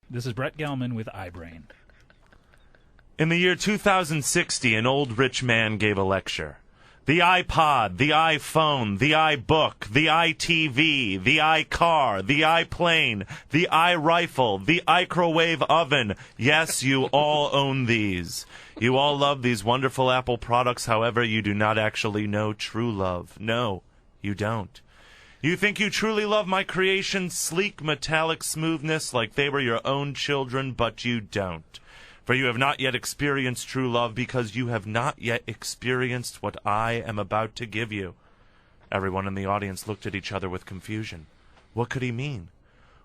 This is Brett Gelman with iBrain. In the year 2060, an old rich man gave a lecture. The iPod, the iPhone, the iBook, the iTV, the iCar, the iPlane, the iRifle, the microwave oven. Yes, you all own these. You all love these wonderful Apple products. However, you do not actually know true love. No, you don't. You think you truly love my creation's sleek, metallic smoothness like they were your own children, but you don't. For you have not yet experienced true love because you have not yet experienced what I am about to give you. Everyone in the audience looked at each other with confusion. What could he mean?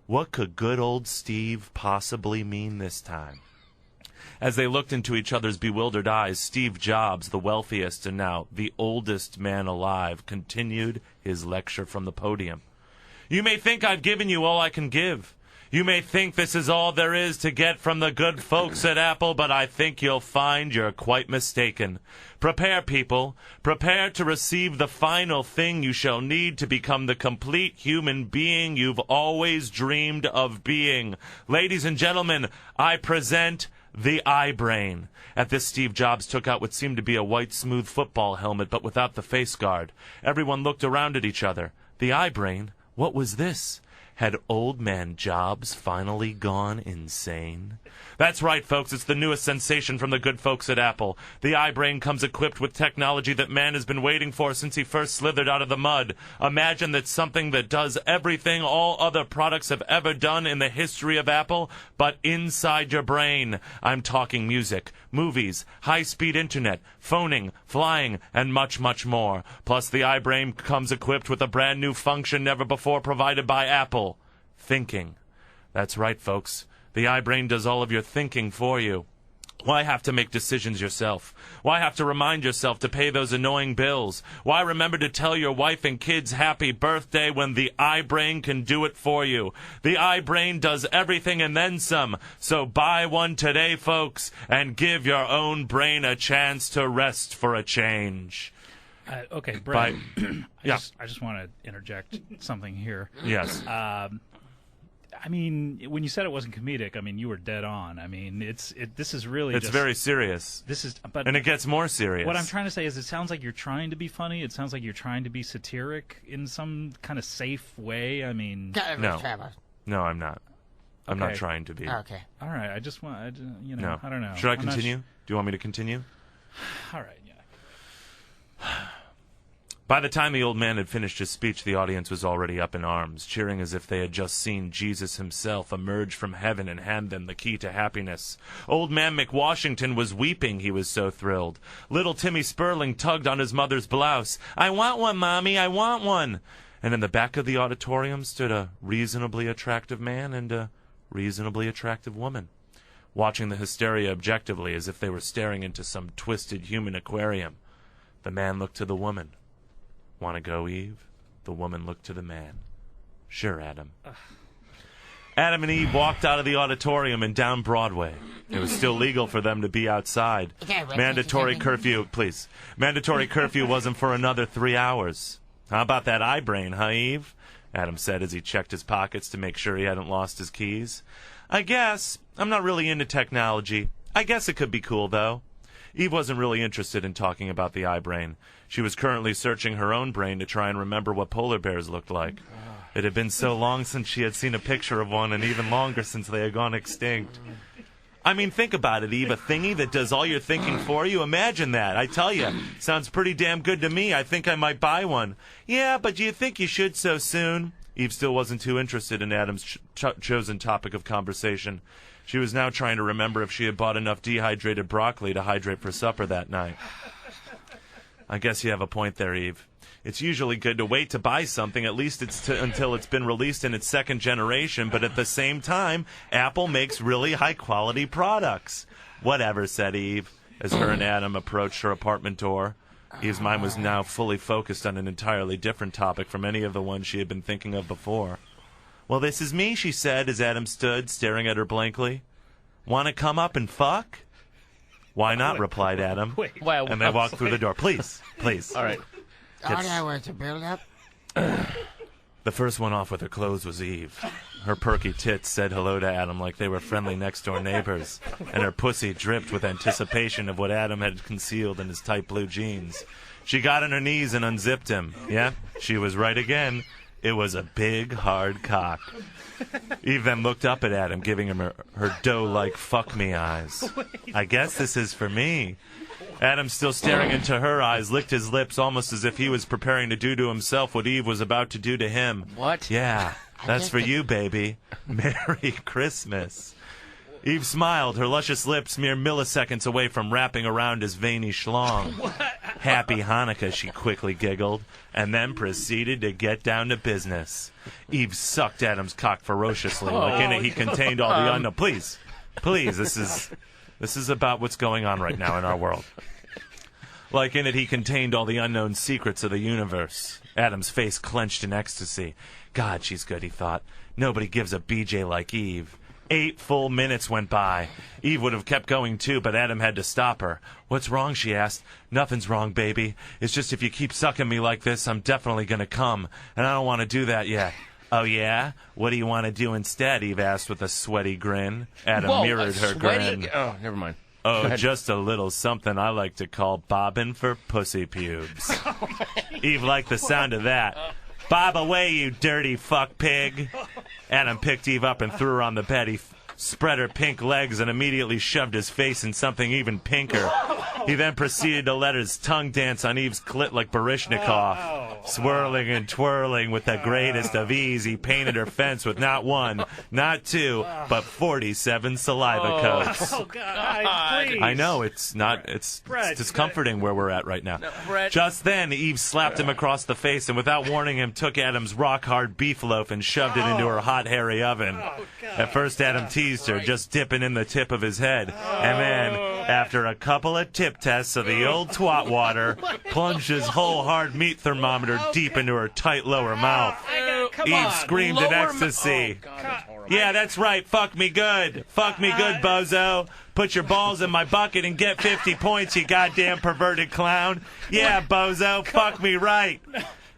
What could good old Steve possibly mean this time? As they looked into each other's bewildered eyes, Steve Jobs, the wealthiest and now the oldest man alive, continued his lecture from the podium. You may think I've given you all I can give. You may think this is all there is to get from the good folks at Apple, but I think you'll find you're quite mistaken. Prepare, people. Prepare to receive the final thing you shall need to become the complete human being you've always dreamed of being. Ladies and gentlemen, I present the iBrain. At this, Steve Jobs took out what seemed to be a white, smooth football helmet, but without the face guard. Everyone looked around at each other. The iBrain? What was this? Had old man Jobs finally gone insane? That's right, folks. It's the newest sensation from the good folks at Apple. The iBrain comes equipped with technology that man has been waiting for since he first slithered out of the mud. Imagine that something that does everything all other products have ever done in the history of Apple, but inside your brain. I'm talking music, movies, high-speed internet, phoning, flying, and much, much more. Plus, the iBrain comes equipped with a brand new function never before provided by Apple. Thinking. That's right, folks. The iBrain does all of your thinking for you. Why have to make decisions yourself? Why have to remind yourself to pay those annoying bills? Why remember to tell your wife and kids happy birthday when the iBrain can do it for you? The iBrain does everything and then some. So buy one today, folks, and give your own brain a chance to rest for a change. Okay, Brett. Yeah. I just want to interject something here. Yes. I mean, when you said it wasn't comedic, I mean, you were dead on. I mean, this is really It's very serious. And it gets more serious. What I'm trying to say is it sounds like you're trying to be funny. It sounds like you're trying to be satiric in some kind of safe way. I mean... No, I'm not. I'm not trying to be. Okay. All right. I just want, No. I don't know. Should I continue? Do you want me to continue? All right, yeah. By the time the old man had finished his speech, the audience was already up in arms, cheering as if they had just seen Jesus himself emerge from heaven and hand them the key to happiness. Old man McWashington was weeping, he was so thrilled. Little Timmy Sperling tugged on his mother's blouse. "I want one, Mommy, I want one." And in the back of the auditorium stood a reasonably attractive man and a reasonably attractive woman, watching the hysteria objectively as if they were staring into some twisted human aquarium. The man looked to the woman. "Want to go, Eve?" The woman looked to the man. "Sure, Adam." Adam and Eve walked out of the auditorium and down Broadway. It was still legal for them to be outside. Mandatory curfew, please. Mandatory curfew wasn't for another 3 hours. "How about that iBrain, huh, Eve?" Adam said as he checked his pockets to make sure he hadn't lost his keys. "I guess. I'm not really into technology. I guess it could be cool, though." Eve wasn't really interested in talking about the iBrain. She was currently searching her own brain to try and remember what polar bears looked like. It had been so long since she had seen a picture of one, and even longer since they had gone extinct. I mean, think about it, Eve, a thingy that does all your thinking for you. Imagine that. I tell you, sounds pretty damn good to me. I think I might buy one. "Yeah, but do you think you should so soon?" Eve still wasn't too interested in Adam's chosen topic of conversation. She was now trying to remember if she had bought enough dehydrated broccoli to hydrate for supper that night. "I guess you have a point there, Eve. It's usually good to wait to buy something, at least until it's been released in its second generation, but at the same time, Apple makes really high-quality products." "Whatever," said Eve, as her and Adam approached her apartment door. Eve's mind was now fully focused on an entirely different topic from any of the ones she had been thinking of before. "Well, this is me," she said, as Adam stood, staring at her blankly. "Want to come up and fuck?" "Why not?" replied Adam. And they walked through the door. Please. All right, where's the build-up? The first one off with her clothes was Eve. Her perky tits said hello to Adam like they were friendly next-door neighbors, and her pussy dripped with anticipation of what Adam had concealed in his tight blue jeans. She got on her knees and unzipped him. Yeah, she was right again. It was a big, hard cock. Eve then looked up at Adam, giving him her doe-like fuck-me eyes. I guess this is for me. Adam, still staring into her eyes, licked his lips almost as if he was preparing to do to himself what Eve was about to do to him. What? Yeah, that's for you, baby. Merry Christmas. Eve smiled, her luscious lips mere milliseconds away from wrapping around his veiny schlong. Happy Hanukkah, she quickly giggled, and then proceeded to get down to business. Eve sucked Adam's cock ferociously, like in it he contained all the unknown. Please, this is about what's going on right now in our world. Like in it he contained all the unknown secrets of the universe. Adam's face clenched in ecstasy. God, she's good, he thought. Nobody gives a BJ like Eve. 8 full minutes went by. Eve would have kept going too, but Adam had to stop her. What's wrong, she asked. Nothing's wrong, baby. It's just if you keep sucking me like this, I'm definitely gonna come. And I don't want to do that yet. Oh, yeah? What do you want to do instead? Eve asked with a sweaty grin. Adam mirrored her grin. Oh, never mind. Oh, just a little something I like to call bobbing for pussy pubes. Eve liked the sound of that. Bob away, you dirty fuck pig. Adam picked Eve up and threw her on the bed. He spread her pink legs and immediately shoved his face in something even pinker. He then proceeded to let his tongue dance on Eve's clit like Baryshnikov. Swirling and twirling with the greatest of ease, he painted her fence with not 1, not 2, but 47 saliva coats. Oh, God, please. I know, it's discomforting where we're at right now. No, Brett. Just then, Eve slapped him across the face and without warning him, took Adam's rock-hard beef loaf and shoved it into her hot, hairy oven. At first, Adam teased her, just dipping in the tip of his head. And then, after a couple of tip tests of the old twat water, plunged his whole hard meat thermometer deep into her tight lower mouth. Eve screamed in ecstasy. Oh, God, that's horrible. Yeah, that's right. Fuck me good. Fuck me good, bozo. Put your balls in my bucket and get 50 points, you goddamn perverted clown. Yeah, bozo. Fuck me right.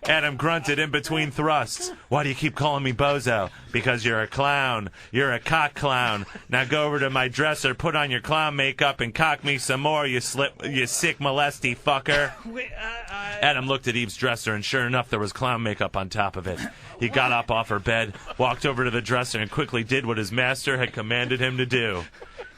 Adam grunted in between thrusts. Why do you keep calling me bozo? Because you're a clown. You're a cock clown. Now go over to my dresser, put on your clown makeup, and cock me some more, you sick molesty fucker. Adam looked at Eve's dresser, and sure enough, there was clown makeup on top of it. He got up off her bed, walked over to the dresser, and quickly did what his master had commanded him to do.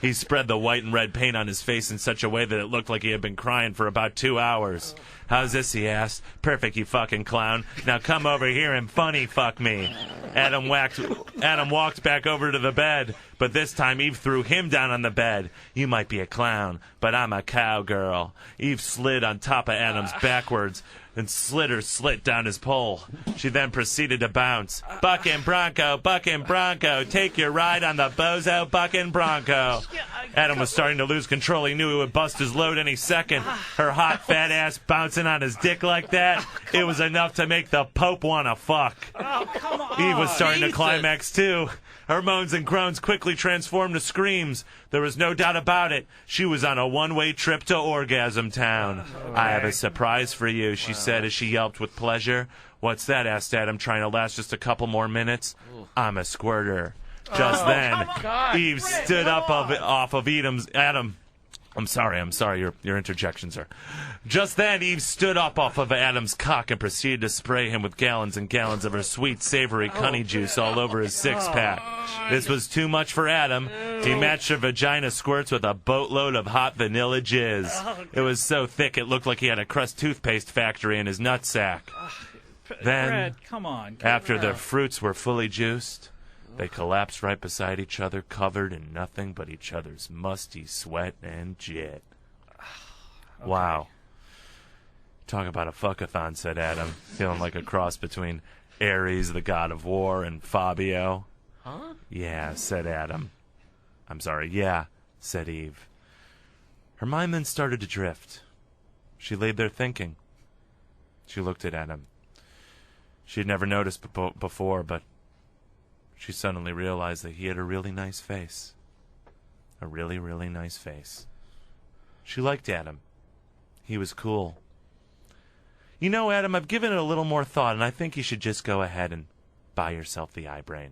He spread the white and red paint on his face in such a way that it looked like he had been crying for about 2 hours. How's this, he asked. Perfect, you fucking clown. Now come over here and funny fuck me. Adam walked back over to the bed, but this time Eve threw him down on the bed. You might be a clown, but I'm a cowgirl. Eve slid on top of Adam's backwards and slid her slit down his pole. She then proceeded to bounce. Buckin' Bronco, take your ride on the bozo Buckin' Bronco. Adam was starting to lose control. He knew he would bust his load any second. Her hot fat ass bouncing on his dick like that, it was enough to make the Pope want to fuck. Oh, come on. Eve was starting to Jesus. climax too. Her moans and groans quickly transformed to screams. There was no doubt about it. She was on a one-way trip to Orgasm Town. I have a surprise for you, she said as she yelped with pleasure. What's that? Asked Adam, trying to last just a couple more minutes. I'm a squirter. Just then, Eve stood up off of Adam. I'm sorry, your interjections are. Just then, Eve stood up off of Adam's cock and proceeded to spray him with gallons and gallons of her sweet, savory cunny juice all over his six-pack. This was too much for Adam. He matched her vagina squirts with a boatload of hot vanilla jizz. It was so thick it looked like he had a Crest toothpaste factory in his nutsack. Then, Brad, come on. after the fruits were fully juiced, they collapsed right beside each other, covered in nothing but each other's musty sweat and jit. Okay. Wow. Talk about a fuckathon, said Adam, feeling like a cross between Ares, the god of war, and Fabio. Huh? Yeah, said Adam. I'm sorry, yeah, said Eve. Her mind then started to drift. She laid there thinking. She looked at Adam. She had never noticed before, but she suddenly realized that he had a really nice face. A really, really nice face. She liked Adam. He was cool. You know, Adam, I've given it a little more thought, and I think you should just go ahead and buy yourself the iBrain.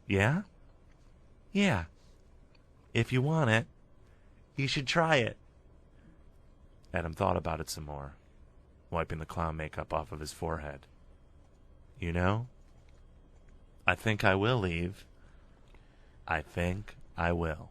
Yeah? Yeah. If you want it, you should try it. Adam thought about it some more, wiping the clown makeup off of his forehead. You know, I think I will leave. I think I will.